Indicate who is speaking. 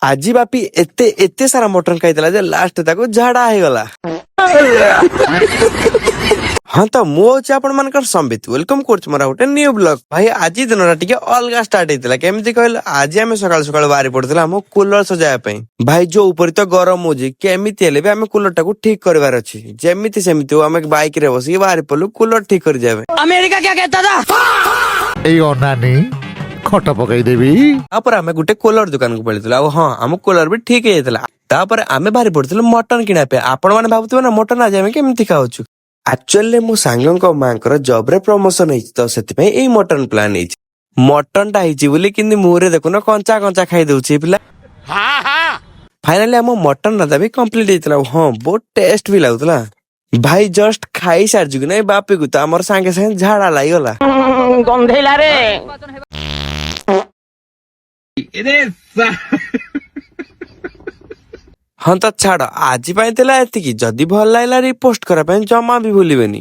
Speaker 1: ଆଜି ବାପି ଏତେ ଏତେ ସାରା ମଟନ ଖାଇଥିଲା ଯେ ଲାଷ୍ଟ ତାକୁ ଝାଡା ହେଇଗଲା। ହଁ ତ ମୁଁ ହଉଛି ଆପଣ ମାନଙ୍କର ସମ୍ବିତ, ୱେଲକମ କରୁଛି ମୋର ଗୋଟେ ନ୍ୟୁ ବ୍ଲଗ। ଭାଇ ଆଜି ଦିନଟା ଟିକେ ଅଲଗା ଷ୍ଟାର୍ଟ ହେଇଥିଲା। କେମିତି କହିଲ, ଆଜି ଆମେ ସକାଳୁ ସକାଳୁ ବାହାରି ପଡିଥିଲା ଆମ କୁଲର ସଜାଇବା ପାଇଁ। ଭାଇ ଯୋଉ ଉପରେ ତ ଗରମ ହଉଛି, କେମିତି ହେଲେ ବି ଆମେ କୁଲର ଟାକୁ ଠିକ କରିବାର ଅଛି। ଯେମିତି ସେମିତି ଆମେ ବାଇକ ରେ ବସିକି ବାହାରି ପଡିଲୁ କୁଲର ଠିକ କରି ଯିବା ପାଇଁ।
Speaker 2: अमेरिका क्या कहता था?
Speaker 3: ଏଇ ଅନାନୀ ଖଟ ପକେଇଦେବି।
Speaker 1: ତାପରେ ଆମେ ଗୋଟେ କୁଲର ଦୋକାନକୁ ପଳେଇଥିଲୁ। ଆଉ ହଁ, ଆମ କୁଲର ବି ଠିକ ହେଇଯାଇଥିଲା। ତାପରେ ଆମେ ବାହାରି ପଡିଥିଲୁ ମଟନ କିଣିବା ପାଇଁ। ଆପଣ ମାନେ ଭାବୁଥିବେ ନା ମଟନ ଆଜି ଆମେ କେମିତି ଖାଉଛୁ। ଆକ୍ଚୁଆଲି ମୋ ସାଙ୍ଗଙ୍କ ମାଙ୍କର ଜବ ରେ ପ୍ରମୋସନ ହେଇଛି, ତ ସେଥିପାଇଁ ଏଇ ମଟନ ପ୍ଲାନ ହେଇଛି। ମଟନ ଟା ହେଇଛି ବୋଲି କିନ୍ତୁ ମୁହଁରେ ଦେଖୁନ କଞ୍ଚା କଞ୍ଚା ଖାଇଦଉଛି ପିଲା। ଫାଇନାଲି ଆମ ମଟନ ରାଧା ବି କମ୍ପ୍ଲିଟ ହେଇଥିଲା। ହଁ, ବହୁତ ଟେଷ୍ଟ ବି ଲାଗୁଥିଲା। ଭାଇ ଜଷ୍ଟ ଖାଇସାରିଛୁ କି ନାଇଁ ବାପିକୁ ତ ଆମର ସାଙ୍ଗେ ସାଙ୍ଗେ ଝାଡା ଲାଗିଗଲା।
Speaker 2: गंधेला रे।
Speaker 1: ହଁ ତ ଛାଡ, ଆଜି ପାଇଁ ଥିଲା ଏତିକି। ଯଦି ଭଲ ଲାଗିଲା ରିପୋଷ୍ଟ କରିବା ପାଇଁ ଜମା ବି ଭୁଲିବେନି।